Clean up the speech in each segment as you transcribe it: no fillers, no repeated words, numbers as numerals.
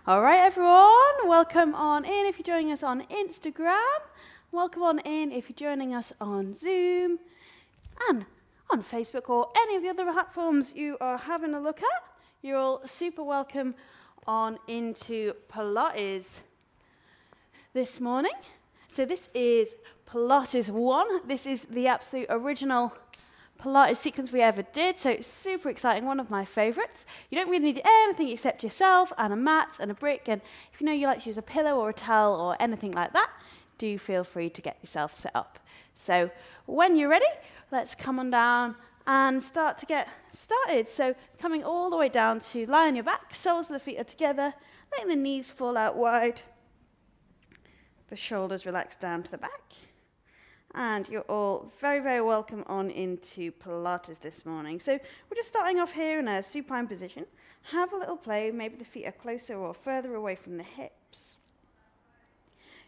All right, everyone, welcome on in if you're joining us on Instagram. Welcome on in if you're joining us on Zoom and on Facebook or any of the other platforms you are having a look at. You're all super welcome on into Pilates this morning. So this is Pilates 1. This is the absolute original Pilates sequence we ever did, so it's super exciting, one of my favourites. You don't really need anything except yourself and a mat and a brick, and if you know you like to use a pillow or a towel or anything like that, do feel free to get yourself set up. So when you're ready, let's come on down and start to get started. So coming all the way down to lie on your back, soles of the feet are together, letting the knees fall out wide, the shoulders relax down to the back. And you're all very, very welcome on into Pilates this morning. So we're just starting off here in a supine position. Have a little play. Maybe the feet are closer or further away from the hips.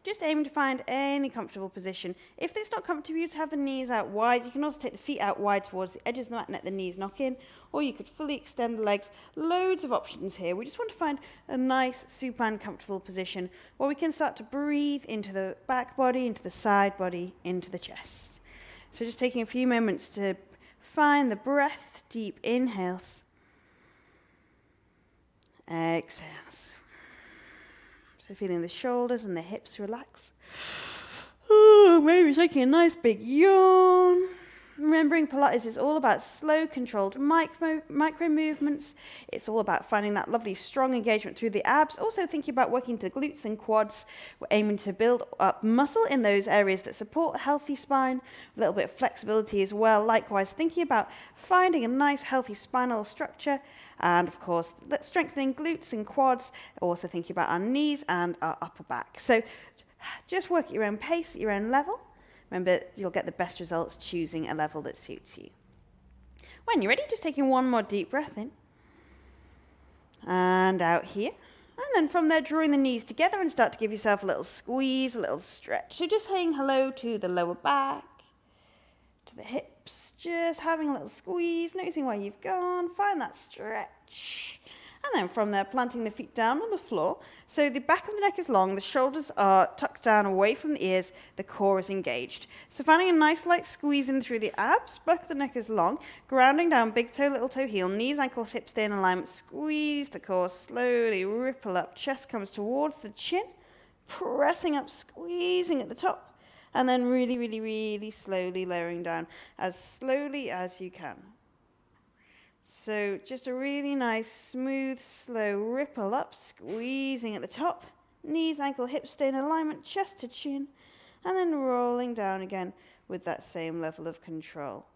Just aim to find any comfortable position. If it's not comfortable for you to have the knees out wide, you can also take the feet out wide towards the edges of the mat and let the knees knock in, or you could fully extend the legs. Loads of options here. We just want to find a nice, supine, comfortable position where we can start to breathe into the back body, into the side body, into the chest. So just taking a few moments to find the breath, deep inhales, exhales. So feeling the shoulders and the hips relax. Ooh, maybe taking a nice big yawn. Remembering Pilates is all about slow, controlled micro movements. It's all about finding that lovely strong engagement through the abs. Also thinking about working to glutes and quads. We're aiming to build up muscle in those areas that support a healthy spine. A little bit of flexibility as well. Likewise, thinking about finding a nice healthy spinal structure. And of course, strengthening glutes and quads. Also thinking about our knees and our upper back. So just work at your own pace, at your own level. Remember, you'll get the best results choosing a level that suits you. When you're ready, just taking one more deep breath in. And out here. And then from there, drawing the knees together and start to give yourself a little squeeze, a little stretch. So just saying hello to the lower back, to the hips. Just having a little squeeze, noticing where you've gone. Find that stretch. And then from there, planting the feet down on the floor. So the back of the neck is long, the shoulders are tucked down away from the ears, the core is engaged. So finding a nice light squeeze in through the abs, back of the neck is long, grounding down, big toe, little toe, heel, knees, ankles, hips stay in alignment, squeeze the core, slowly ripple up, chest comes towards the chin, pressing up, squeezing at the top, and then really, really, really slowly lowering down, as slowly as you can. So just a really nice, smooth, slow ripple up, squeezing at the top. Knees, ankle, hips stay in alignment, chest to chin. And then rolling down again with that same level of control.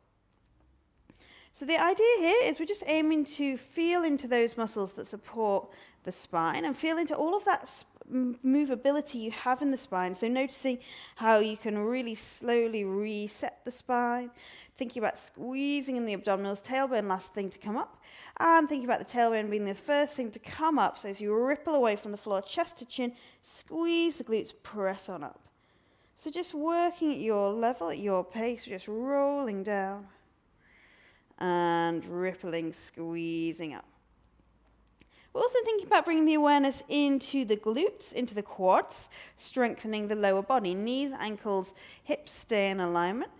So the idea here is we're just aiming to feel into those muscles that support the spine and feel into all of that movability you have in the spine. So noticing how you can really slowly reset the spine. Thinking about squeezing in the abdominals, tailbone last thing to come up, and thinking about the tailbone being the first thing to come up. So as you ripple away from the floor, chest to chin, squeeze the glutes, press on up. So just working at your level, at your pace, just rolling down and rippling, squeezing up. We're also thinking about bringing the awareness into the glutes, into the quads, strengthening the lower body, knees, ankles, hips stay in alignment.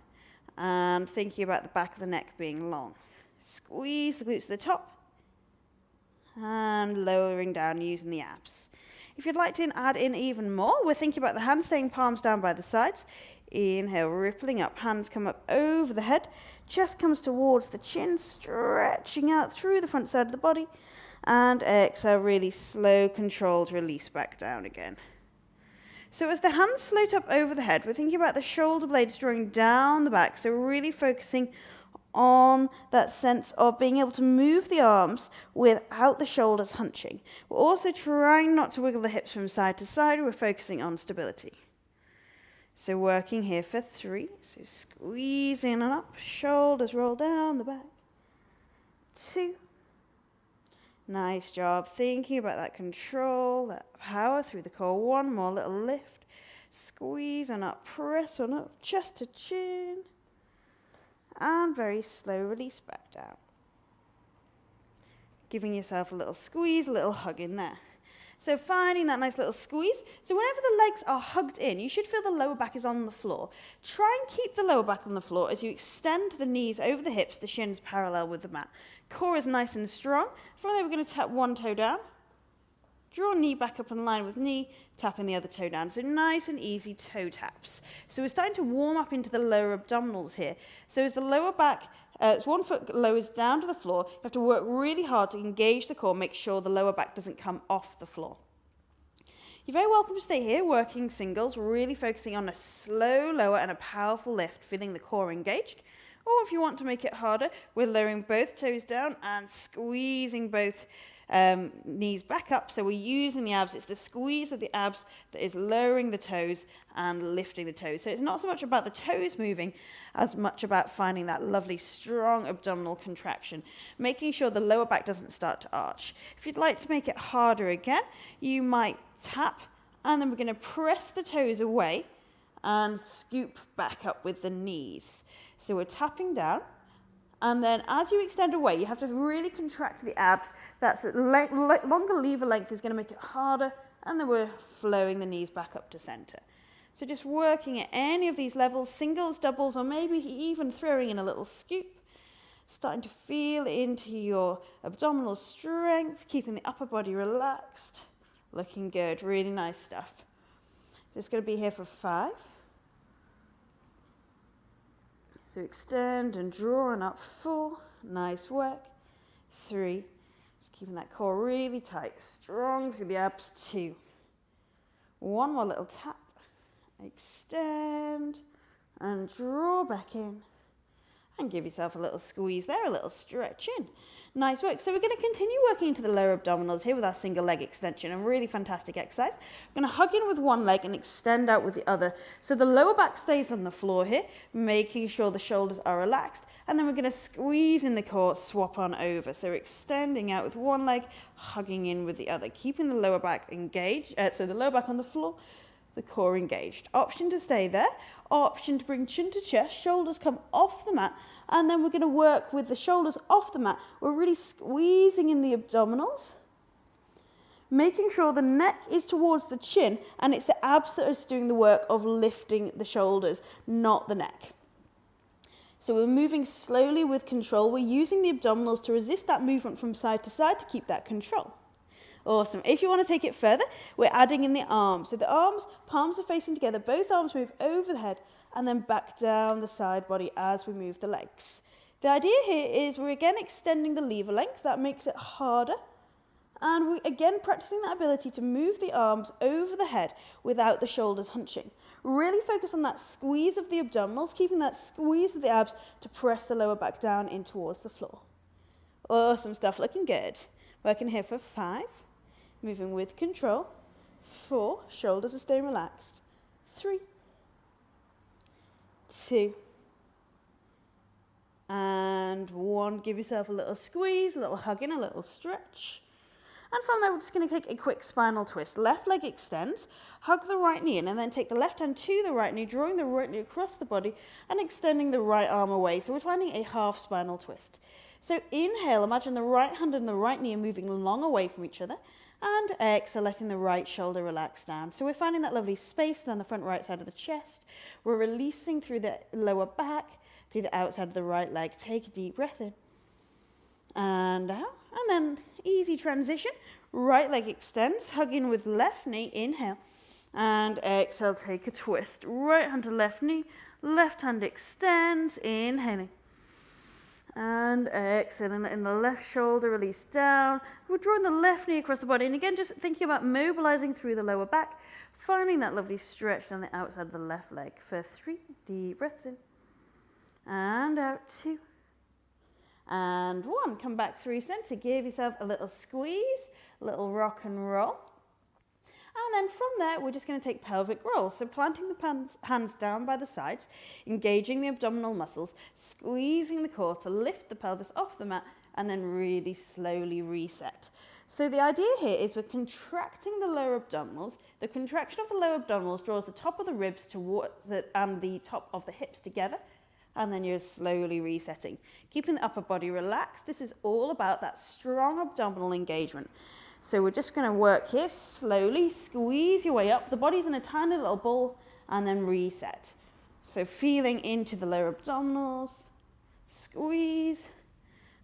And thinking about the back of the neck being long. Squeeze the glutes to the top and lowering down using the abs. If you'd like to add in even more, we're thinking about the hands staying palms down by the sides. Inhale, rippling up, hands come up over the head, chest comes towards the chin, stretching out through the front side of the body, and exhale, really slow, controlled release back down again. So as the hands float up over the head, we're thinking about the shoulder blades drawing down the back, so really focusing on that sense of being able to move the arms without the shoulders hunching. We're also trying not to wiggle the hips from side to side, we're focusing on stability. So working here for 3, so squeeze in and up, shoulders roll down the back. 2. Nice job. Thinking about that control, that power through the core. 1 more little lift. Squeeze on up, press on up, chest to chin. And very slow release back down. Giving yourself a little squeeze, a little hug in there. So finding that nice little squeeze. So whenever the legs are hugged in, you should feel the lower back is on the floor. Try and keep the lower back on the floor as you extend the knees over the hips, the shins parallel with the mat. Core is nice and strong. From there, we're going to tap one toe down. Draw knee back up in line with knee, tapping the other toe down. So nice and easy toe taps. So we're starting to warm up into the lower abdominals here. So as the lower back, as one foot lowers down to the floor, you have to work really hard to engage the core, make sure the lower back doesn't come off the floor. You're very welcome to stay here, working singles, really focusing on a slow lower and a powerful lift, feeling the core engaged. Or if you want to make it harder, we're lowering both toes down and squeezing both knees back up. So we're using the abs. It's the squeeze of the abs that is lowering the toes and lifting the toes. So it's not so much about the toes moving as much about finding that lovely strong abdominal contraction, making sure the lower back doesn't start to arch. If you'd like to make it harder again, you might tap, and then we're going to press the toes away and scoop back up with the knees. So we're tapping down. And then as you extend away, you have to really contract the abs. That's longer lever length is going to make it harder. And then we're flowing the knees back up to center. So just working at any of these levels, singles, doubles, or maybe even throwing in a little scoop. Starting to feel into your abdominal strength, keeping the upper body relaxed. Looking good, really nice stuff. Just going to be here for 5. So extend and draw and up. 4, nice work. 3, just keeping that core really tight, strong through the abs. 2, 1 more little tap. Extend and draw back in. And give yourself a little squeeze there, a little stretch in. Nice work. So we're going to continue working into the lower abdominals here with our single leg extension, a really fantastic exercise. We're going to hug in with one leg and extend out with the other. So the lower back stays on the floor here, making sure the shoulders are relaxed. And then we're going to squeeze in the core, swap on over. So extending out with one leg, hugging in with the other, keeping the lower back engaged. So the lower back on the floor, the core engaged. Option to stay there, option to bring chin to chest, shoulders come off the mat, and then we're going to work with the shoulders off the mat. We're really squeezing in the abdominals, making sure the neck is towards the chin, and it's the abs that are doing the work of lifting the shoulders, not the neck. So we're moving slowly with control. We're using the abdominals to resist that movement from side to side to keep that control. Awesome. If you want to take it further, we're adding in the arms. So the arms, palms are facing together, both arms move over the head and then back down the side body as we move the legs. The idea here is we're again extending the lever length. That makes it harder. And we're again practicing that ability to move the arms over the head without the shoulders hunching. Really focus on that squeeze of the abdominals, keeping that squeeze of the abs to press the lower back down in towards the floor. Awesome stuff, looking good. Working here for 5. Moving with control. 4, shoulders are staying relaxed. 3, 2, and 1. Give yourself a little squeeze, a little hug in, a little stretch. And from there, we're just going to take a quick spinal twist. Left leg extends, hug the right knee in, and then take the left hand to the right knee, drawing the right knee across the body and extending the right arm away. So we're finding a half spinal twist. So inhale, imagine the right hand and the right knee are moving long away from each other. And exhale, letting the right shoulder relax down. So we're finding that lovely space down the front right side of the chest. We're releasing through the lower back, through the outside of the right leg. Take a deep breath in. And out. And then easy transition. Right leg extends, hug in with left knee, inhale. And exhale, take a twist. Right hand to left knee, left hand extends, inhaling. And exhale, and letting the left shoulder release down. We're drawing the left knee across the body. And again, just thinking about mobilizing through the lower back, finding that lovely stretch down the outside of the left leg for 3 deep breaths in. And out, 2. And 1. Come back through center. Give yourself a little squeeze, a little rock and roll. And then from there, we're just going to take pelvic rolls. So planting the hands down by the sides, engaging the abdominal muscles, squeezing the core to lift the pelvis off the mat, and then really slowly reset. So the idea here is we're contracting the lower abdominals. The contraction of the lower abdominals draws the top of the ribs towards it and the top of the hips together. And then you're slowly resetting. Keeping the upper body relaxed. This is all about that strong abdominal engagement. So we're just going to work here slowly, squeeze your way up. The body's in a tiny little ball, and then reset. So feeling into the lower abdominals, squeeze,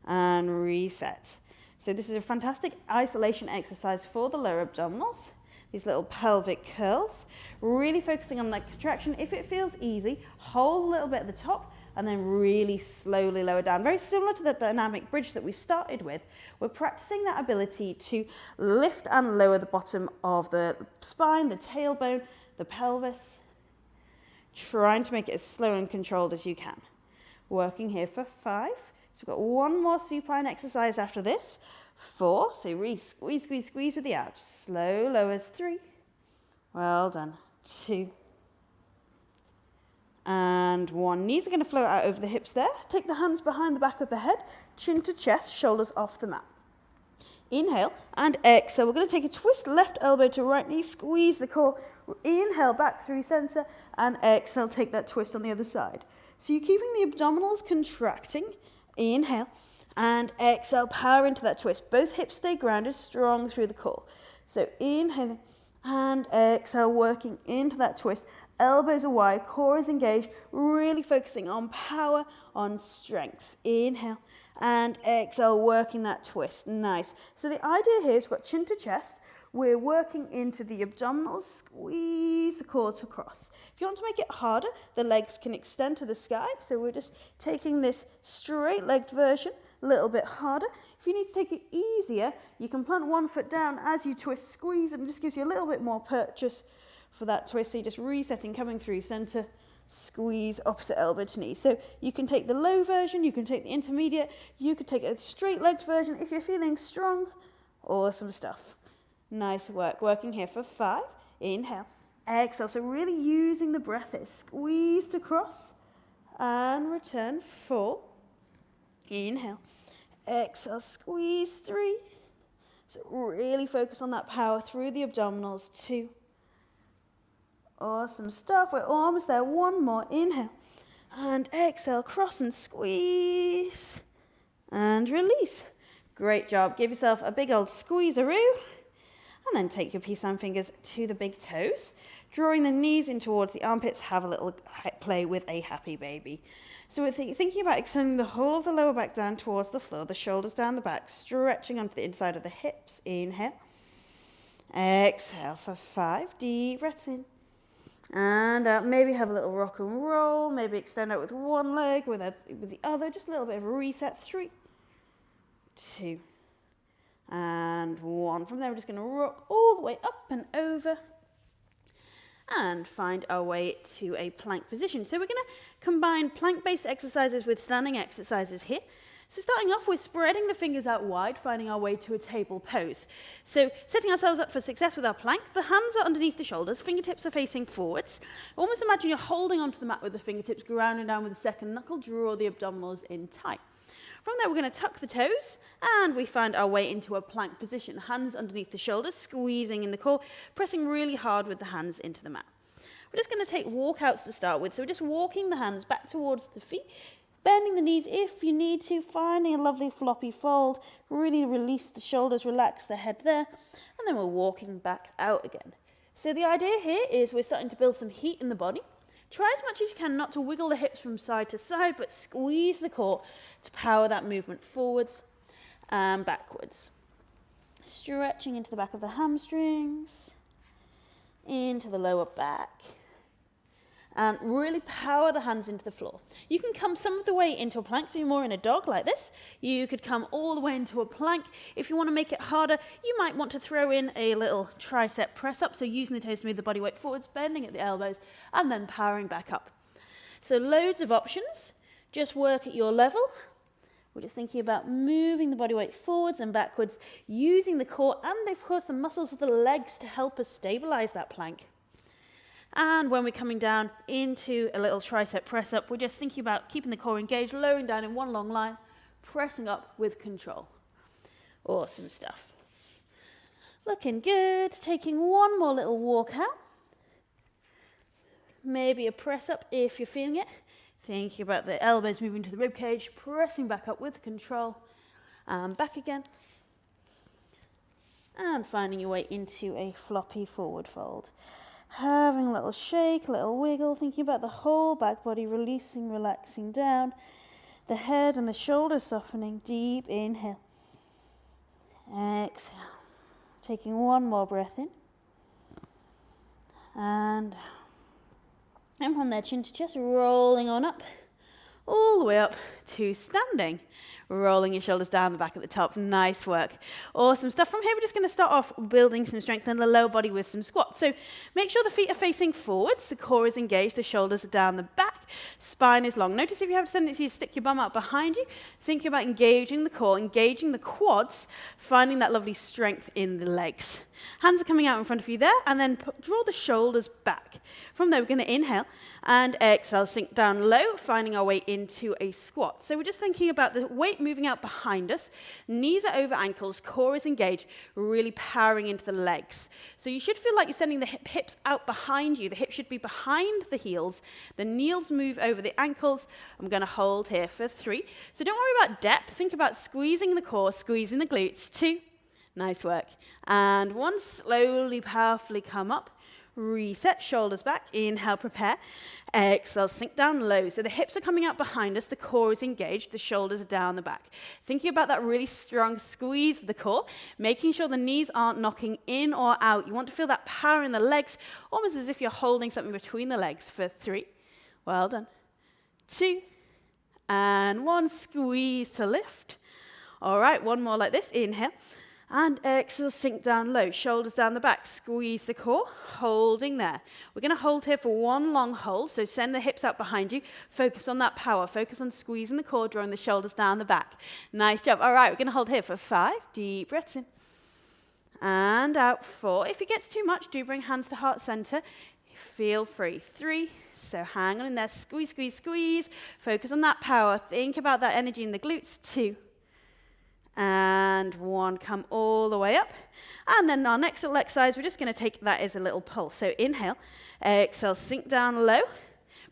and reset. So this is a fantastic isolation exercise for the lower abdominals, these little pelvic curls, really focusing on that contraction. If it feels easy, hold a little bit at the top and then really slowly lower down. Very similar to the dynamic bridge that we started with. We're practicing that ability to lift and lower the bottom of the spine, the tailbone, the pelvis, trying to make it as slow and controlled as you can. Working here for 5. So we've got one more supine exercise after this. 4, so really squeeze, squeeze, squeeze with the abs. Slow lowers. 3. Well done. 2. And 1. Knees are going to float out over the hips there. Take the hands behind the back of the head, chin to chest, shoulders off the mat. Inhale and exhale. We're going to take a twist, left elbow to right knee, squeeze the core. Inhale back through center and exhale, take that twist on the other side. So you're keeping the abdominals contracting. Inhale and exhale, power into that twist. Both hips stay grounded, strong through the core. So inhale and exhale, working into that twist. Elbows are wide, core is engaged, really focusing on power, on strength. Inhale and exhale, working that twist. Nice. So the idea here is we've got chin to chest. We're working into the abdominals, squeeze the core to cross. If you want to make it harder, the legs can extend to the sky. So we're just taking this straight-legged version a little bit harder. If you need to take it easier, you can plant one foot down as you twist, squeeze, and it just gives you a little bit more purchase for that twist. So you're just resetting, coming through center, squeeze, opposite elbow to knee. So you can take the low version, you can take the intermediate, you could take a straight-legged version if you're feeling strong. Awesome stuff. Nice work. Working here for 5. Inhale. Exhale. So really using the breath here. Squeeze to cross and return. 4. Inhale. Exhale. Squeeze. 3. So really focus on that power through the abdominals. 2. Awesome stuff. We're almost there. 1 more. Inhale. And exhale. Cross and squeeze. And release. Great job. Give yourself a big old squeezeroo. And then take your peace sign fingers to the big toes, drawing the knees in towards the armpits. Have a little play with a happy baby. So we're thinking about extending the whole of the lower back down towards the floor, the shoulders down the back, stretching onto the inside of the hips. Inhale. Exhale for 5. Deep breaths in. And out. Maybe have a little rock and roll. Maybe extend out with one leg, with the other. Just a little bit of a reset. 3, 2, and 1. From there, we're just going to rock all the way up and over and find our way to a plank position. So we're going to combine plank-based exercises with standing exercises here. So starting off with spreading the fingers out wide, finding our way to a table pose. So setting ourselves up for success with our plank, the hands are underneath the shoulders, fingertips are facing forwards. Almost imagine you're holding onto the mat with the fingertips, grounding down with the second knuckle, draw the abdominals in tight. From there, we're going to tuck the toes, and we find our way into a plank position. Hands underneath the shoulders, squeezing in the core, pressing really hard with the hands into the mat. We're just going to take walkouts to start with. So we're just walking the hands back towards the feet, bending the knees if you need to, finding a lovely floppy fold. Really release the shoulders, relax the head there, and then we're walking back out again. So the idea here is we're starting to build some heat in the body. Try as much as you can not to wiggle the hips from side to side, but squeeze the core to power that movement forwards and backwards. Stretching into the back of the hamstrings, into the lower back, and really power the hands into the floor. You can come some of the way into a plank, so you're more in a dog like this. You could come all the way into a plank. If you want to make it harder, you might want to throw in a little tricep press up, so using the toes to move the body weight forwards, bending at the elbows, and then powering back up. So loads of options. Just work at your level. We're just thinking about moving the body weight forwards and backwards, using the core and, of course, the muscles of the legs to help us stabilize that plank. And when we're coming down into a little tricep press up, we're just thinking about keeping the core engaged, lowering down in one long line, pressing up with control. Awesome stuff. Looking good. Taking one more little walk out. Maybe a press up if you're feeling it. Thinking about the elbows moving to the rib cage, pressing back up with control. And back again. And finding your way into a floppy forward fold. Having a little shake, a little wiggle, thinking about the whole back body releasing, relaxing down. The head and the shoulders softening. Deep inhale. Exhale. Taking one more breath in. And from there, chin to chest, rolling on up. All the way up to standing. Rolling your shoulders down the back at the top. Nice work. Awesome stuff. From here, we're just going to start off building some strength in the lower body with some squats. So make sure the feet are facing forwards. The core is engaged. The shoulders are down the back. Spine is long. Notice if you have a tendency to stick your bum out behind you, think about engaging the core, engaging the quads, finding that lovely strength in the legs. Hands are coming out in front of you there, and then draw the shoulders back. From there, we're going to inhale and exhale, sink down low, finding our way into a squat. So we're just thinking about the weight moving out behind us, knees are over ankles, core is engaged, really powering into the legs. So you should feel like you're sending the hips out behind you. The hips should be behind the heels. The knees move over the ankles. I'm going to hold here for 3. So don't worry about depth. Think about squeezing the core, squeezing the glutes. 2. Nice work. And 1, slowly, powerfully come up. Reset, shoulders back. Inhale, prepare. Exhale, sink down low. So the hips are coming out behind us. The core is engaged. The shoulders are down the back. Thinking about that really strong squeeze of the core, making sure the knees aren't knocking in or out. You want to feel that power in the legs, almost as if you're holding something between the legs for 3. Well done. 2. And 1, squeeze to lift. All right, one more like this. Inhale. And exhale, sink down low, shoulders down the back, squeeze the core, holding there. We're going to hold here for 1 long hold, so send the hips out behind you. Focus on that power, focus on squeezing the core, drawing the shoulders down the back. Nice job. All right, we're going to hold here for 5, deep breaths in. And out, 4. If it gets too much, do bring hands to heart center. Feel free. 3, so hang on in there, squeeze, squeeze, squeeze. Focus on that power, think about that energy in the glutes. 2. And 1, come all the way up. And then our next little exercise, we're just going to take that as a little pulse. So inhale, exhale, sink down low.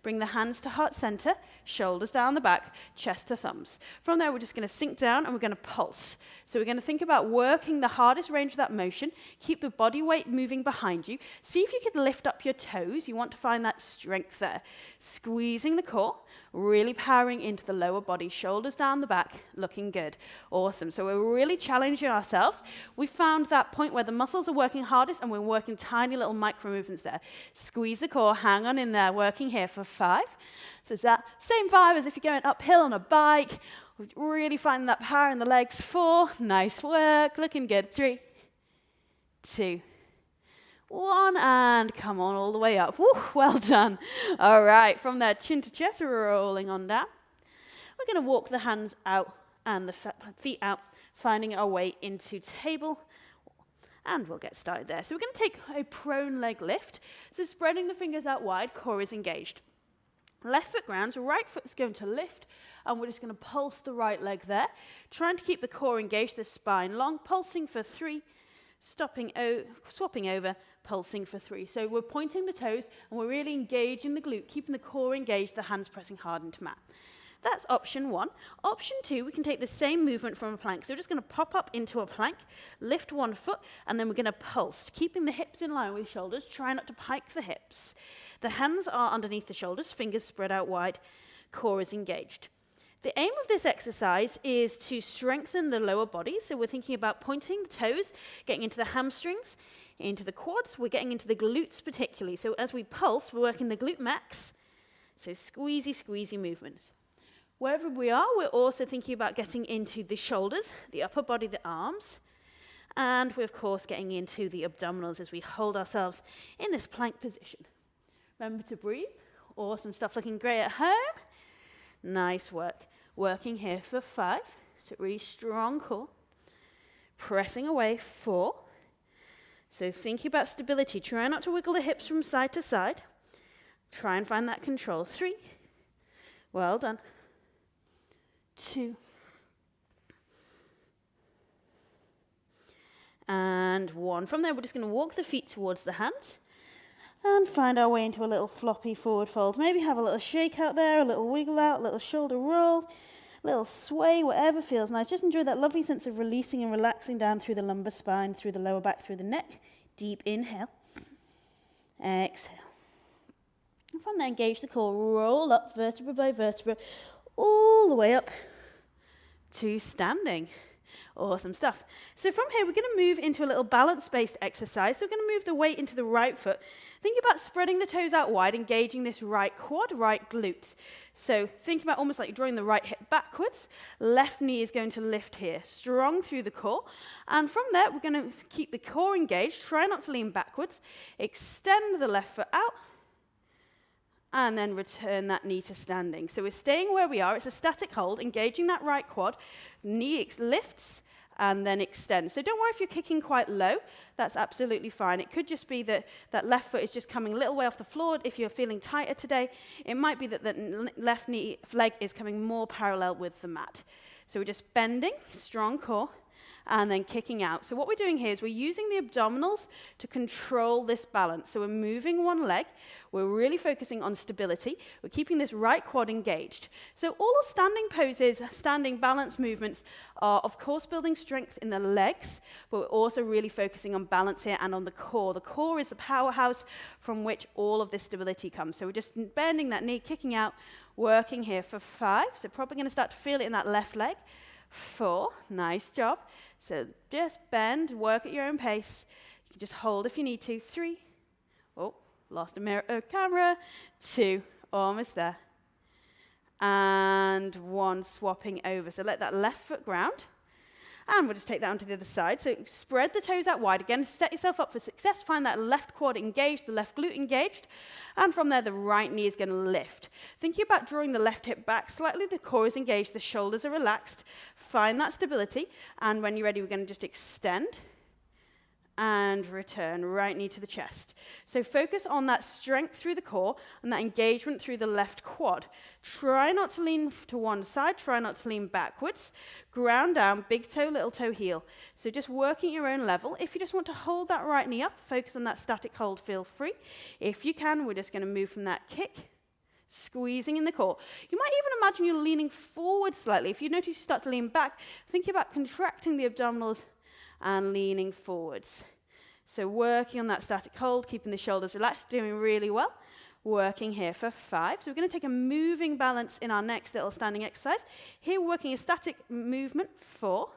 Bring the hands to heart center, shoulders down the back, chest to thumbs. From there, we're just going to sink down and we're going to pulse. So we're going to think about working the hardest range of that motion. Keep the body weight moving behind you. See if you could lift up your toes. You want to find that strength there. Squeezing the core, really powering into the lower body, shoulders down the back, looking good. Awesome. So we're really challenging ourselves. We found that point where the muscles are working hardest and we're working tiny little micro movements there. Squeeze the core, hang on in there, working here for 5. So it's that same vibe as if you're going uphill on a bike. Really finding that power in the legs. 4, nice work, looking good. 3, 2, 1, and come on all the way up. Woo, well done. All right, from there, chin to chest, rolling on down. We're going to walk the hands out and the feet out, finding our way into table. And we'll get started there. So we're going to take a prone leg lift. So spreading the fingers out wide, core is engaged. Left foot grounds, right foot is going to lift, and we're just going to pulse the right leg there. Trying to keep the core engaged, the spine long, pulsing for 3, swapping over, pulsing for 3. So we're pointing the toes, and we're really engaging the glute, keeping the core engaged, the hands pressing hard into mat. That's option 1. Option 2, we can take the same movement from a plank. So we're just going to pop up into a plank, lift 1 foot, and then we're going to pulse, keeping the hips in line with shoulders. Try not to pike the hips. The hands are underneath the shoulders, fingers spread out wide, core is engaged. The aim of this exercise is to strengthen the lower body. So we're thinking about pointing the toes, getting into the hamstrings, into the quads. We're getting into the glutes particularly. So as we pulse, we're working the glute max. So squeezy, squeezy movements. Wherever we are, we're also thinking about getting into the shoulders, the upper body, the arms. And we're, of course, getting into the abdominals as we hold ourselves in this plank position. Remember to breathe. Awesome stuff, looking great at home. Nice work. Working here for 5. So really strong core. Pressing away, 4. So thinking about stability. Try not to wiggle the hips from side to side. Try and find that control. 3. Well done. 2. And 1. From there, we're just going to walk the feet towards the hands. And find our way into a little floppy forward fold. Maybe have a little shake out there, a little wiggle out, a little shoulder roll. little sway, whatever feels nice. Just enjoy that lovely sense of releasing and relaxing down through the lumbar spine, through the lower back, through the neck. Deep inhale. Exhale. And from there, engage the core. Roll up vertebra by vertebra, all the way up to standing. Awesome stuff. So from here, we're going to move into a little balance-based exercise. So we're going to move the weight into the right foot. Think about spreading the toes out wide, engaging this right quad, right glute. So think about almost like you're drawing the right hip backwards. Left knee is going to lift here, strong through the core. And from there, we're going to keep the core engaged. Try not to lean backwards. Extend the left foot out. And then return that knee to standing. So we're staying where we are. It's a static hold, engaging that right quad. Knee lifts and then extends. So don't worry if you're kicking quite low. That's absolutely fine. It could just be that that left foot is just coming a little way off the floor. If you're feeling tighter today, it might be that the left knee leg is coming more parallel with the mat. So we're just bending, strong core, and then kicking out. So what we're doing here is we're using the abdominals to control this balance. So we're moving one leg. We're really focusing on stability. We're keeping this right quad engaged. So all of standing poses, standing balance movements are, of course, building strength in the legs, but we're also really focusing on balance here and on the core. The core is the powerhouse from which all of this stability comes. So we're just bending that knee, kicking out, working here for 5. So probably going to start to feel it in that left leg. 4, nice job. So just bend, work at your own pace. You can just hold if you need to. 3, oh, lost a mirror, camera. 2, almost there. And 1, swapping over. So let that left foot ground. And we'll just take that onto the other side. So spread the toes out wide. Again, set yourself up for success. Find that left quad engaged, the left glute engaged. And from there, the right knee is going to lift. Thinking about drawing the left hip back slightly. The core is engaged. The shoulders are relaxed. Find that stability. And when you're ready, we're going to just extend and return, right knee to the chest. So focus on that strength through the core and that engagement through the left quad. Try not to lean to one side, try not to lean backwards. Ground down, big toe, little toe, heel. So just working at your own level. If you just want to hold that right knee up, focus on that static hold, feel free. If you can, we're just going to move from that kick, squeezing in the core. You might even imagine you're leaning forward slightly. If you notice you start to lean back, think about contracting the abdominals and leaning forwards. So working on that static hold, keeping the shoulders relaxed, doing really well. Working here for 5. So we're going to take a moving balance in our next little standing exercise. Here we're working a static movement, 4.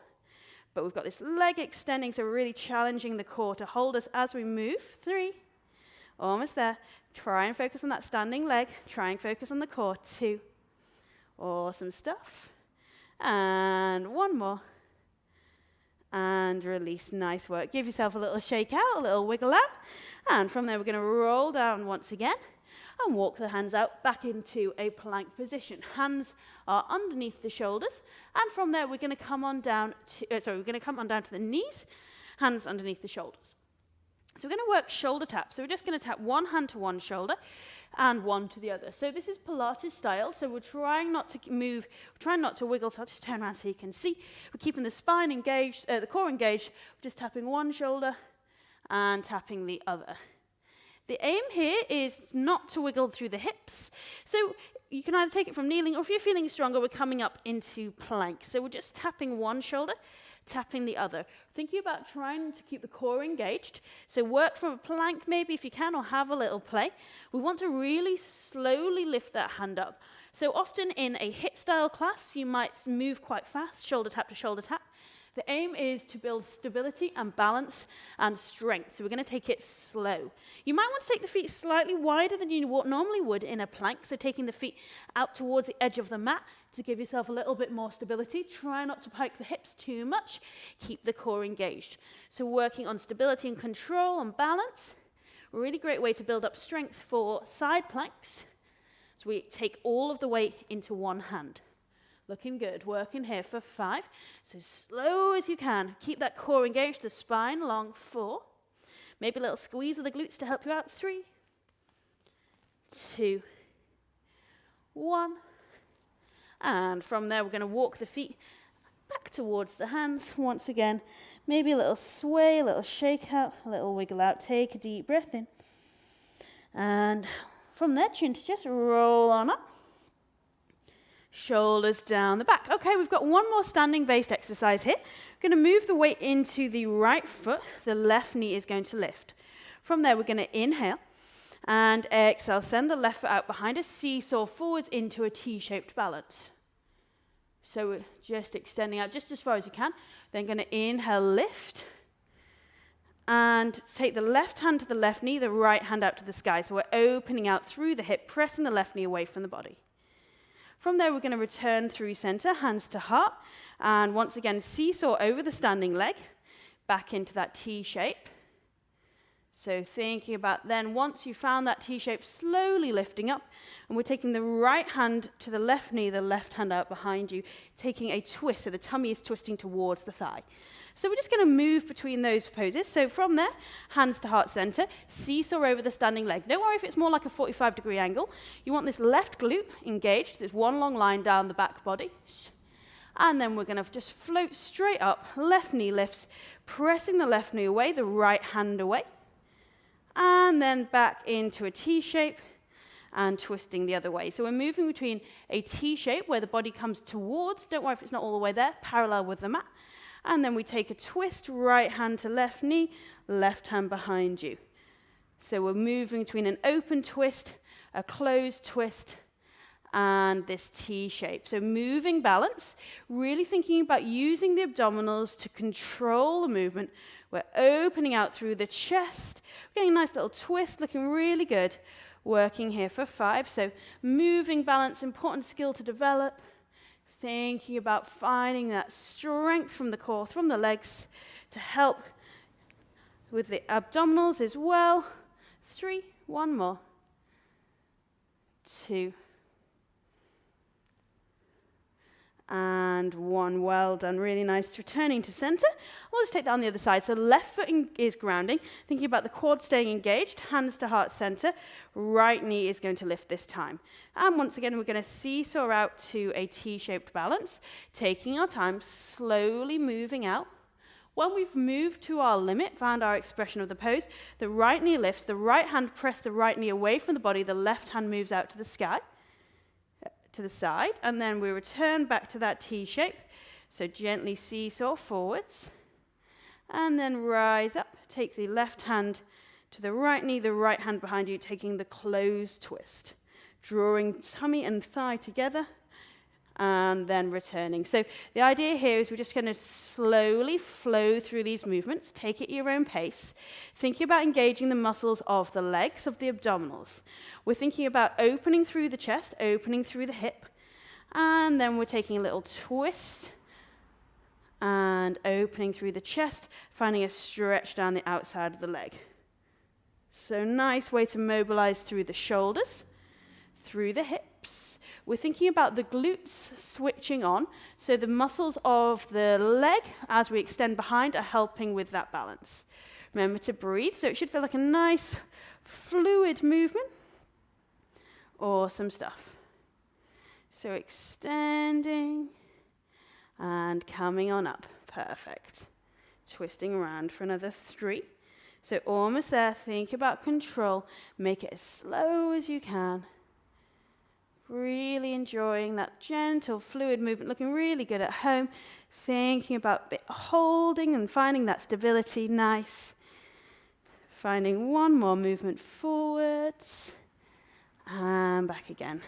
But we've got this leg extending, so we're really challenging the core to hold us as we move. 3. Almost there. Try and focus on that standing leg. Try and focus on the core. 2. Awesome stuff. And 1 more. And release, nice work. Give yourself a little shake out, a little wiggle out. And from there, we're going to roll down once again and walk the hands out back into a plank position. Hands are underneath the shoulders. And from there, we're going to come on down to the knees, hands underneath the shoulders. So we're going to work shoulder taps. So we're just going to tap one hand to one shoulder and one to the other. So this is Pilates style. So we're trying not to move, we're trying not to wiggle. So I'll just turn around so you can see. We're keeping the spine engaged, the core engaged. We're just tapping one shoulder and tapping the other. The aim here is not to wiggle through the hips. So you can either take it from kneeling, or if you're feeling stronger, we're coming up into plank. So we're just tapping one shoulder, tapping the other. Thinking about trying to keep the core engaged. So work from a plank maybe if you can, or have a little play. We want to really slowly lift that hand up. So often in a HIIT style class, you might move quite fast, shoulder tap to shoulder tap. The aim is to build stability and balance and strength. So we're going to take it slow. You might want to take the feet slightly wider than you normally would in a plank. So taking the feet out towards the edge of the mat to give yourself a little bit more stability. Try not to pike the hips too much. Keep the core engaged. So working on stability and control and balance. A really great way to build up strength for side planks. So we take all of the weight into one hand. Looking good. Working here for 5. So slow as you can. Keep that core engaged, the spine long. 4. Maybe a little squeeze of the glutes to help you out. 3, 2, 1. And from there, we're going to walk the feet back towards the hands once again. Maybe a little sway, a little shake out, a little wiggle out. Take a deep breath in. And from there, chin to chest, roll on up. Shoulders down the back. Okay, we've got one more standing-based exercise here. We're going to move the weight into the right foot. The left knee is going to lift. From there, we're going to inhale and exhale. Send the left foot out behind us. Seesaw forwards into a T-shaped balance. So we're just extending out just as far as you can. Then going to inhale, lift. And take the left hand to the left knee, the right hand out to the sky. So we're opening out through the hip, pressing the left knee away from the body. From there, we're going to return through center, hands to heart. And once again, seesaw over the standing leg, back into that T shape. So thinking about then, once you found that T shape, slowly lifting up. And we're taking the right hand to the left knee, the left hand out behind you, taking a twist. So the tummy is twisting towards the thigh. So we're just going to move between those poses. So from there, hands to heart center, seesaw over the standing leg. Don't worry if it's more like a 45-degree angle. You want this left glute engaged. There's one long line down the back body. And then we're going to just float straight up. Left knee lifts, pressing the left knee away, the right hand away. And then back into a T shape and twisting the other way. So we're moving between a T shape where the body comes towards. Don't worry if it's not all the way there, parallel with the mat. And then we take a twist, right hand to left knee, left hand behind you. So we're moving between an open twist, a closed twist, and this T shape. So moving balance, really thinking about using the abdominals to control the movement. We're opening out through the chest, getting a nice little twist, looking really good. Working here for 5. So moving balance, important skill to develop. Thinking about finding that strength from the core, from the legs, to help with the abdominals as well. 3, one more. 2. And 1, well done, really nice. Returning to center. We'll just take that on the other side. So left foot is grounding, thinking about the quad staying engaged, hands to heart center. Right knee is going to lift this time. And once again, we're going to seesaw out to a T-shaped balance, taking our time, slowly moving out. When we've moved to our limit, found our expression of the pose, the right knee lifts, the right hand press the right knee away from the body, the left hand moves out to the sky. To the side, and then we return back to that T shape. So gently seesaw forwards, and then rise up. Take the left hand to the right knee, the right hand behind you, taking the closed twist. Drawing tummy and thigh together, and then returning. So the idea here is we're just going to slowly flow through these movements, take it at your own pace, thinking about engaging the muscles of the legs, of the abdominals. We're thinking about opening through the chest, opening through the hip, and then we're taking a little twist and opening through the chest, finding a stretch down the outside of the leg. So nice way to mobilize through the shoulders, through the hips. We're thinking about the glutes switching on, so the muscles of the leg, as we extend behind, are helping with that balance. Remember to breathe, so it should feel like a nice, fluid movement. Awesome stuff. So extending and coming on up. Perfect. Twisting around for another 3. So almost there. Think about control. Make it as slow as you can. Really enjoying that gentle, fluid movement, looking really good at home. Thinking about holding and finding that stability, nice. Finding one more movement forwards. And back again.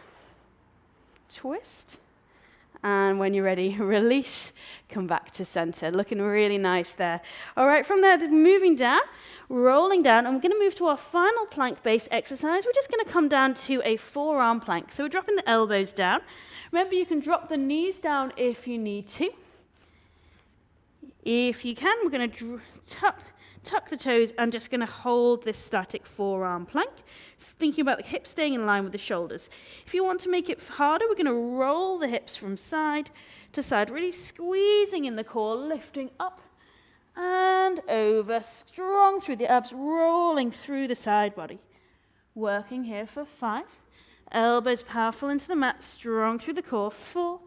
Twist. And when you're ready, release, come back to center. Looking really nice there. All right, from there, moving down, rolling down, and we're going to move to our final plank-based exercise. We're just going to come down to a forearm plank. So we're dropping the elbows down. Remember, you can drop the knees down if you need to. If you can, we're going to tuck the toes and just going to hold this static forearm plank. Just thinking about the hips staying in line with the shoulders. If you want to make it harder, we're going to roll the hips from side to side, really squeezing in the core, lifting up and over, strong through the abs, rolling through the side body. Working here for 5. Elbows powerful into the mat, strong through the core. 4.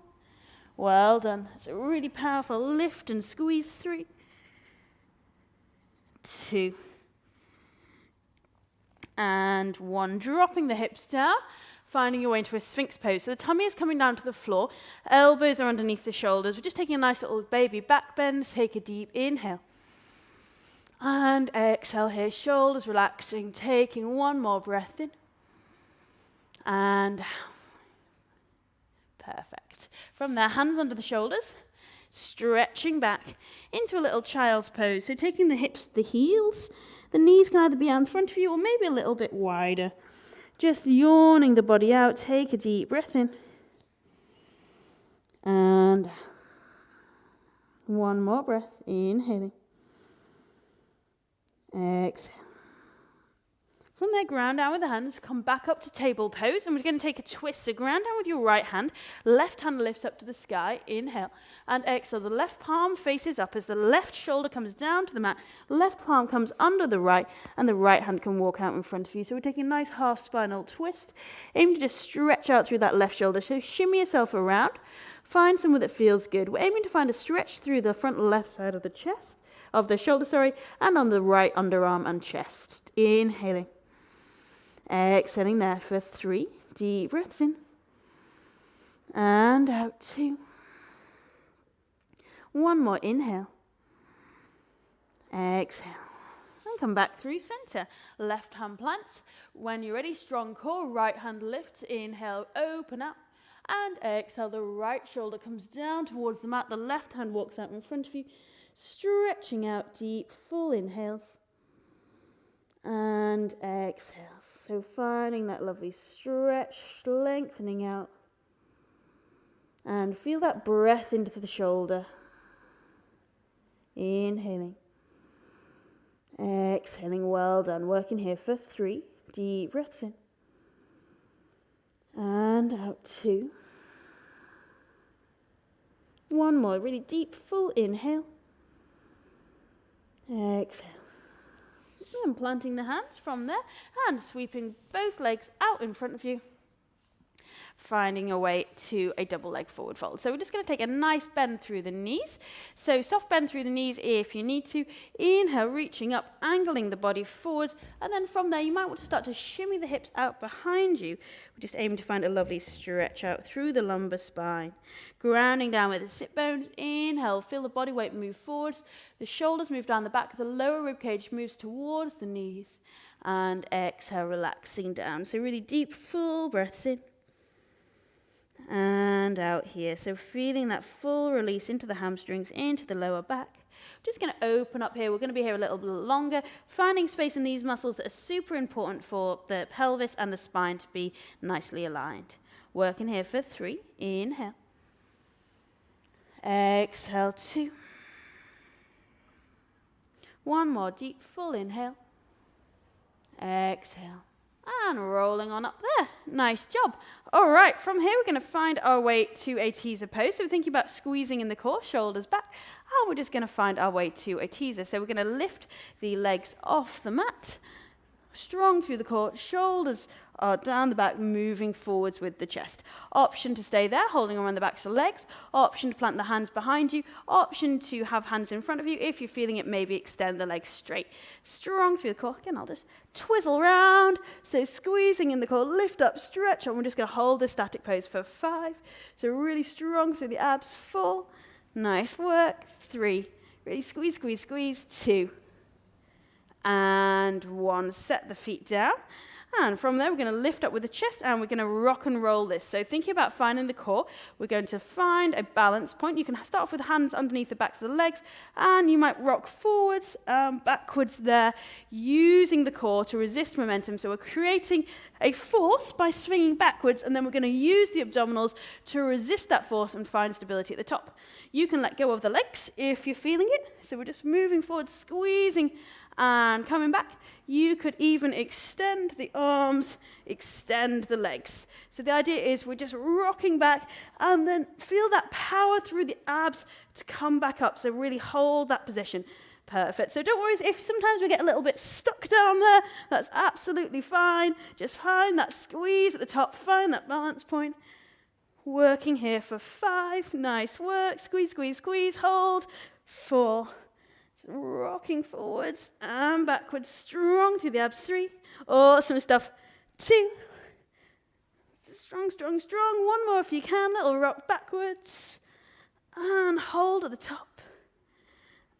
Well done. It's a really powerful lift and squeeze. 3. 2. And 1. Dropping the hips down. finding your way into a Sphinx pose. So the tummy is coming down to the floor, elbows are underneath the shoulders. We're just taking a nice little baby back bend. Take a deep inhale. And exhale here, shoulders relaxing, taking one more breath in. And perfect. From there, hands under the shoulders, stretching back into a little child's pose. So taking the hips to the heels, the knees can either be out in front of you or maybe a little bit wider. Just yawning the body out, take a deep breath in. And one more breath, inhaling. Exhale. From there, ground down with the hands, come back up to table pose, and we're going to take a twist. So ground down with your right hand, left hand lifts up to the sky, inhale, and exhale. The left palm faces up as the left shoulder comes down to the mat, left palm comes under the right, and the right hand can walk out in front of you. So we're taking a nice half spinal twist. Aim to just stretch out through that left shoulder. So shimmy yourself around, find somewhere that feels good. We're aiming to find a stretch through the front left side of the chest, of the shoulder, and on the right underarm and chest. Inhaling. Exhaling there for 3 deep breaths in. And out 2. One more inhale. Exhale. And come back through center. Left hand plants. When you're ready, strong core, right hand lifts. Inhale, open up. And exhale, the right shoulder comes down towards the mat. The left hand walks out in front of you. Stretching out deep, full inhales. And exhales. So finding that lovely stretch, lengthening out. And feel that breath into the shoulder. Inhaling. Exhaling, well done. Working here for 3 deep breaths in. And out 2. One more, really deep, full inhale. Exhale. And planting the hands from there, and sweeping both legs out in front of you. Finding your way to a double leg forward fold. So we're just going to take a nice bend through the knees. So soft bend through the knees if you need to. Inhale, reaching up, angling the body forwards. And then from there, you might want to start to shimmy the hips out behind you. We just aim to find a lovely stretch out through the lumbar spine. Grounding down with the sit bones. Inhale, feel the body weight move forwards. The shoulders move down the back. The lower rib cage moves towards the knees. And exhale, relaxing down. So really deep, full breaths in. And out here. So feeling that full release into the hamstrings, into the lower back. Just going to open up here. We're going to be here a little bit longer. Finding space in these muscles that are super important for the pelvis and the spine to be nicely aligned. Working here for 3. Inhale. Exhale, 2. One more deep, full inhale. Exhale. And rolling on up there. Nice job. All right, from here we're going to find our way to a teaser pose. So we're thinking about squeezing in the core, shoulders back. And we're just going to find our way to a teaser. So we're going to lift the legs off the mat. Strong through the core, shoulders are down the back, moving forwards with the chest. Option to stay there, holding around the backs of the legs. Option to plant the hands behind you. Option to have hands in front of you. If you're feeling it, maybe extend the legs straight. Strong through the core. Again, I'll just twizzle round. So squeezing in the core, lift up, stretch. And we're just going to hold this static pose for 5. So really strong through the abs. 4. Nice work. 3. Really squeeze, squeeze, squeeze. 2. And 1, set the feet down. And from there, we're going to lift up with the chest and we're going to rock and roll this. So thinking about finding the core, we're going to find a balance point. You can start off with hands underneath the backs of the legs and you might rock forwards, backwards there, using the core to resist momentum. So we're creating a force by swinging backwards and then we're going to use the abdominals to resist that force and find stability at the top. You can let go of the legs if you're feeling it. So we're just moving forward, squeezing and coming back. You could even extend the arms, extend the legs. So the idea is we're just rocking back and then feel that power through the abs to come back up. So really hold that position. Perfect. So don't worry if sometimes we get a little bit stuck down there. That's absolutely fine. Just find that squeeze at the top. Find that balance point. Working here for 5. Nice work. Squeeze, squeeze, squeeze. Hold. 4. Rocking forwards and backwards, strong through the abs. 3. Awesome stuff. 2. Strong, strong, strong. One more if you can. Little rock backwards. And hold at the top.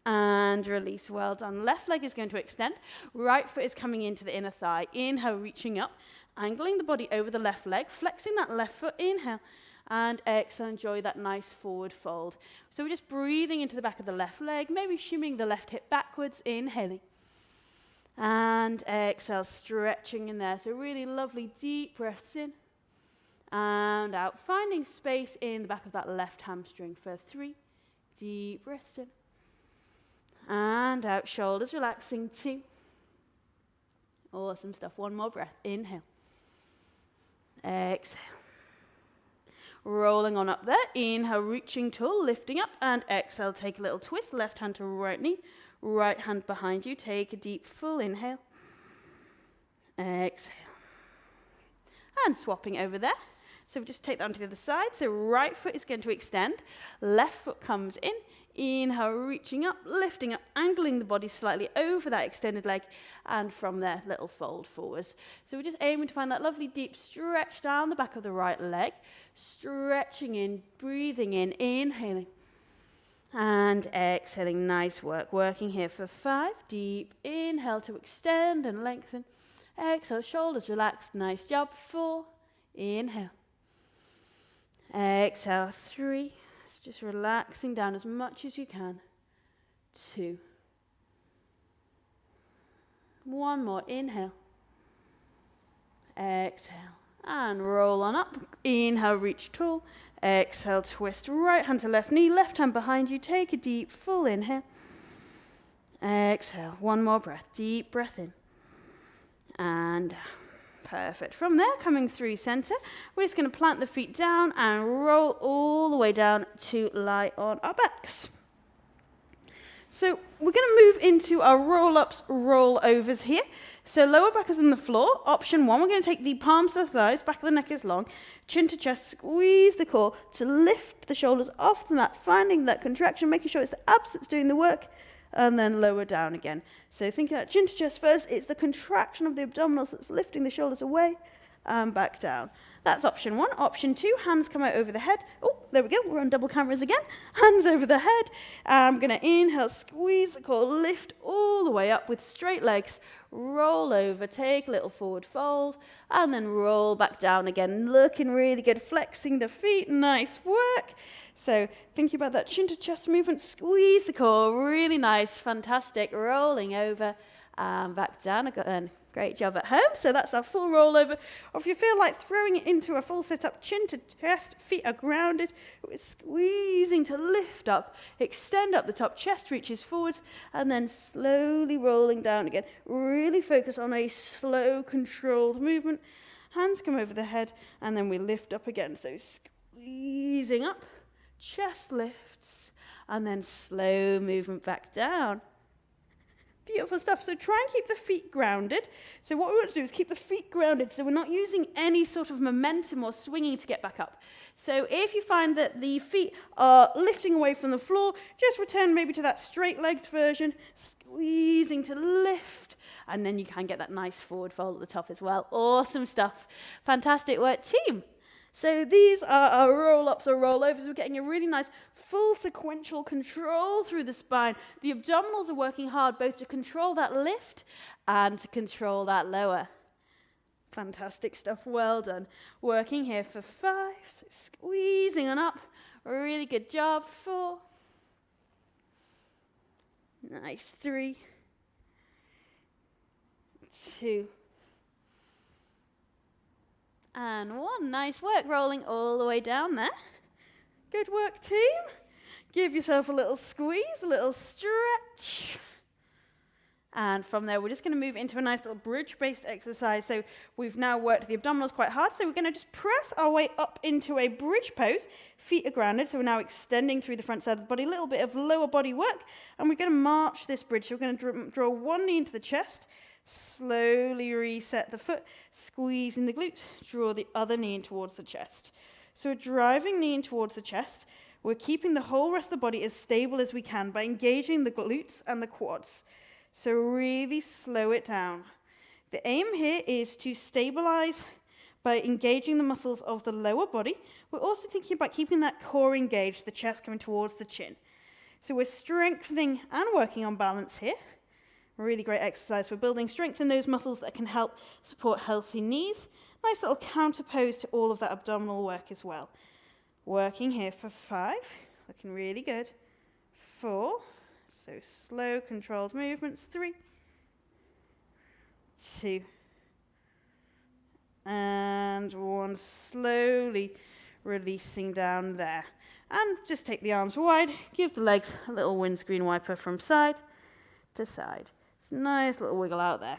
And release. Well done. Left leg is going to extend. Right foot is coming into the inner thigh. Inhale, reaching up. Angling the body over the left leg. Flexing that left foot. Inhale. And exhale, enjoy that nice forward fold. So we're just breathing into the back of the left leg. Maybe shimmying the left hip backwards. Inhaling. And exhale, stretching in there. So really lovely deep breaths in. And out. Finding space in the back of that left hamstring for 3. Deep breaths in. And out, shoulders relaxing, 2. Awesome stuff. One more breath. Inhale. Exhale. Rolling on up there. Inhale, reaching tall, lifting up. And exhale, take a little twist. Left hand to right knee. Right hand behind you. Take a deep, full inhale. Exhale. And swapping over there. So we just take that onto the other side. So right foot is going to extend. Left foot comes in. Inhale, reaching up, lifting up, angling the body slightly over that extended leg. And from there, little fold forwards. So we're just aiming to find that lovely deep stretch down the back of the right leg. Stretching in, breathing in, inhaling. And exhaling. Nice work. Working here for 5. Deep inhale to extend and lengthen. Exhale, shoulders relaxed. Nice job. 4. Inhale. Exhale, 3. Just relaxing down as much as you can. 2. 1 more. Inhale. Exhale. And roll on up. Inhale, reach tall. Exhale, twist right hand to left knee. Left hand behind you. Take a deep, full inhale. Exhale. 1 more breath. Deep breath in. And perfect. From there, coming through center, we're just going to plant the feet down and roll all the way down to lie on our backs. So we're going to move into our roll-ups, roll-overs here. So lower back is on the floor. Option 1, we're going to take the palms to the thighs, back of the neck is long, chin to chest, squeeze the core to lift the shoulders off the mat, finding that contraction, making sure it's the abs that's doing the work, and then lower down again. So think about chin to chest first. It's the contraction of the abdominals that's lifting the shoulders away and back down. That's option 1. Option 2, hands come out over the head. Oh, there we go. We're on double cameras again. Hands over the head. I'm going to inhale, squeeze the core, lift all the way up with straight legs. Roll over, take a little forward fold, and then roll back down again. Looking really good, flexing the feet. Nice work. So thinking about that chin to chest movement, squeeze the core, really nice, fantastic. Rolling over and back down again. Great job at home. So that's our full rollover. Or if you feel like throwing it into a full sit-up, chin to chest, feet are grounded. We're squeezing to lift up, extend up the top, chest reaches forwards, and then slowly rolling down again. Really focus on a slow, controlled movement. Hands come over the head, and then we lift up again. So squeezing up, chest lifts, and then slow movement back down. Beautiful stuff. So try and keep the feet grounded. So what we want to do is keep the feet grounded so we're not using any sort of momentum or swinging to get back up. So if you find that the feet are lifting away from the floor, just return maybe to that straight-legged version, squeezing to lift, and then you can get that nice forward fold at the top as well. Awesome stuff. Fantastic work, team. So these are our roll-ups or rollovers. We're getting a really nice full sequential control through the spine. The abdominals are working hard both to control that lift and to control that lower. Fantastic stuff. Well done. Working here for 5. So squeezing on up. Really good job. 4. Nice. 3. 2. And 1. Nice work, rolling all the way down there. Good work, team. Give yourself a little squeeze, a little stretch. And from there, we're just going to move into a nice little bridge-based exercise. So we've now worked the abdominals quite hard. So we're going to just press our way up into a bridge pose. Feet are grounded. So we're now extending through the front side of the body. A little bit of lower body work. And we're going to march this bridge. So we're going to draw one knee into the chest. Slowly reset the foot, squeezing the glutes, draw the other knee in towards the chest. So we're driving knee in towards the chest. We're keeping the whole rest of the body as stable as we can by engaging the glutes and the quads. So really slow it down. The aim here is to stabilize by engaging the muscles of the lower body. We're also thinking about keeping that core engaged, the chest coming towards the chin. So we're strengthening and working on balance here. Really great exercise for building strength in those muscles that can help support healthy knees. Nice little counter pose to all of that abdominal work as well. Working here for 5, looking really good. 4, so slow, controlled movements. 3, 2, and 1, slowly releasing down there. And just take the arms wide, give the legs a little windscreen wiper from side to side. It's a nice little wiggle out there.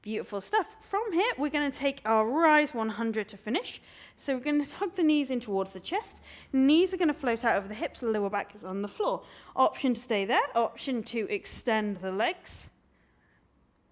Beautiful stuff. From here, we're going to take our Rise 100 to finish. So we're going to hug the knees in towards the chest. Knees are going to float out over the hips, the lower back is on the floor. Option to stay there, option to extend the legs.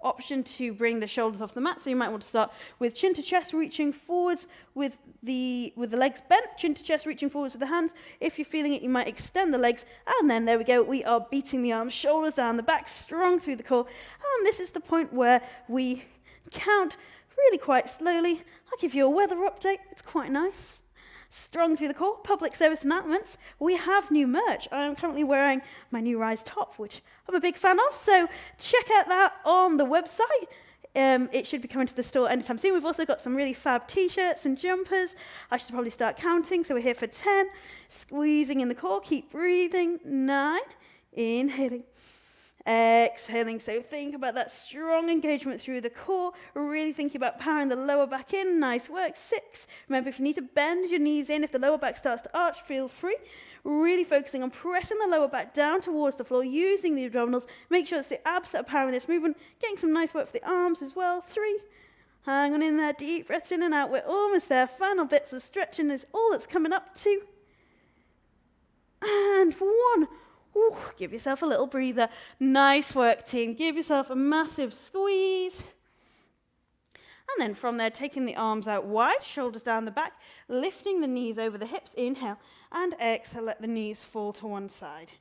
Option to bring the shoulders off the mat. So you might want to start with chin to chest, reaching forwards with the legs bent, chin to chest, reaching forwards with the hands. If you're feeling it, you might extend the legs. And then there we go. We are beating the arms, shoulders down the back, strong through the core. And this is the point where we count really quite slowly. I'll give you a weather update. It's quite nice. Strong through the core. Public service announcements. We have new merch. I am currently wearing my new Rise top, which I'm a big fan of. So check out that on the website. It should be coming to the store anytime soon. We've also got some really fab t-shirts and jumpers. I should probably start counting. So we're here for 10. Squeezing in the core. Keep breathing. 9. Inhaling. Exhaling. So think about that strong engagement through the core. Really thinking about powering the lower back in. Nice work. 6. Remember, if you need to bend your knees in, if the lower back starts to arch, feel free. Really focusing on pressing the lower back down towards the floor, using the abdominals. Make sure it's the abs that are powering this movement. Getting some nice work for the arms as well. 3. Hang on in there. Deep breaths in and out. We're almost there. Final bits of stretching is all that's coming up. 2. And 1. Ooh, give yourself a little breather. Nice work, team. Give yourself a massive squeeze. And then from there, taking the arms out wide, shoulders down the back, lifting the knees over the hips. Inhale. And exhale, let the knees fall to one side.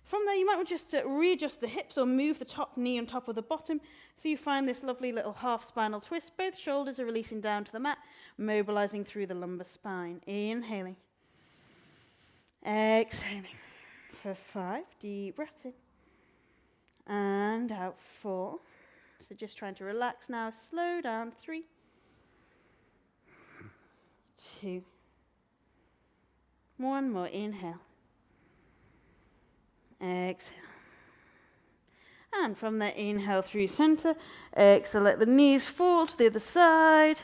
From there, you might want just to readjust the hips or move the top knee on top of the bottom. So you find this lovely little half spinal twist. Both shoulders are releasing down to the mat, mobilizing through the lumbar spine. Inhaling. Exhaling. For 5, deep breath in, and out 4. So just trying to relax now, slow down. 3, 2, 1 more, inhale, exhale, and from that inhale through center, exhale, let the knees fall to the other side,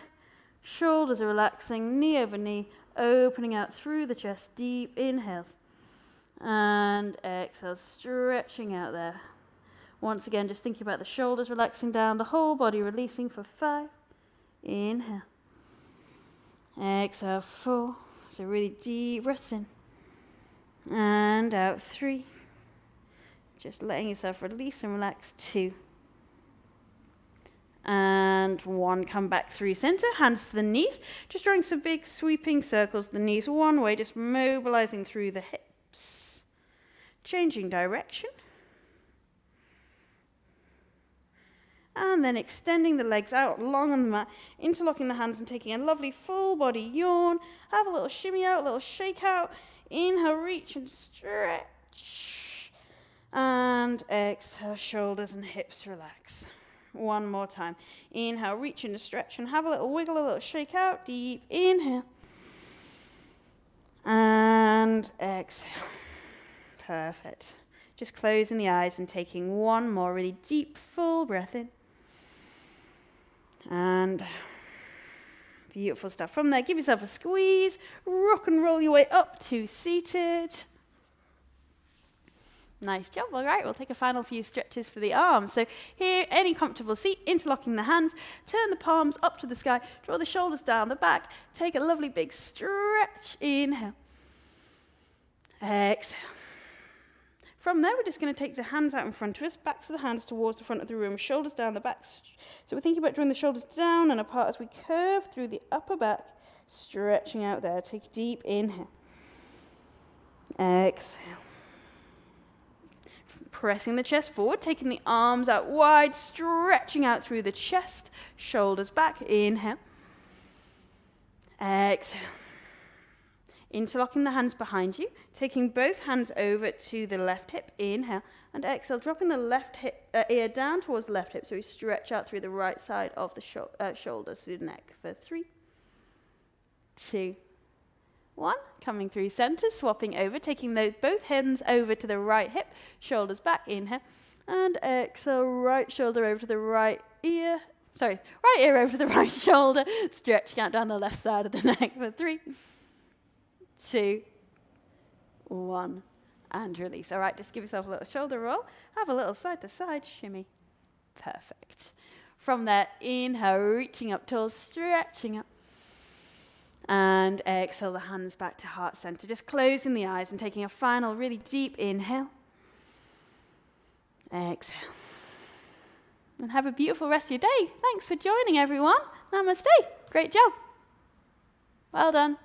shoulders are relaxing, knee over knee, opening out through the chest, deep inhales. And exhale, stretching out there. Once again, just thinking about the shoulders relaxing down, the whole body releasing for 5. Inhale. Exhale, 4. So really deep breaths in. And out 3. Just letting yourself release and relax. 2. And 1. Come back through center, hands to the knees. Just drawing some big sweeping circles, the knees one way, just mobilizing through the hips. Changing direction. And then extending the legs out long on the mat, interlocking the hands and taking a lovely full body yawn. Have a little shimmy out, a little shake out. Inhale, reach and stretch. And exhale, shoulders and hips relax. 1 more time. Inhale, reach and stretch and have a little wiggle, a little shake out. Deep inhale. And exhale. Perfect. Just closing the eyes and taking 1 more really deep, full breath in. And beautiful stuff. From there, give yourself a squeeze. Rock and roll your way up to seated. Nice job. All right, we'll take a final few stretches for the arms. So here, any comfortable seat, interlocking the hands, turn the palms up to the sky, draw the shoulders down the back, take a lovely big stretch. Inhale. Exhale. From there, we're just going to take the hands out in front of us, backs of the hands towards the front of the room, shoulders down the back. So we're thinking about drawing the shoulders down and apart as we curve through the upper back, stretching out there. Take a deep inhale. Exhale. pressing the chest forward, taking the arms out wide, stretching out through the chest, shoulders back. Inhale. Exhale. Interlocking the hands behind you, taking both hands over to the left hip. Inhale. And exhale, dropping the left hip, ear down towards the left hip, so we stretch out through the right side of the shoulders through the neck for 3, 2, 1. Coming through center, swapping over, taking both hands over to the right hip, shoulders back. Inhale. And exhale, right shoulder over to the right ear. Right ear over to the right shoulder, stretching out down the left side of the neck for 3, 2, 1. And release. All right, just give yourself a little shoulder roll. Have a little side-to-side shimmy. Perfect. From there, inhale, reaching up tall, stretching up. And exhale, the hands back to heart center. Just closing the eyes and taking a final really deep inhale. Exhale. And have a beautiful rest of your day. Thanks for joining, everyone. Namaste. Great job. Well done.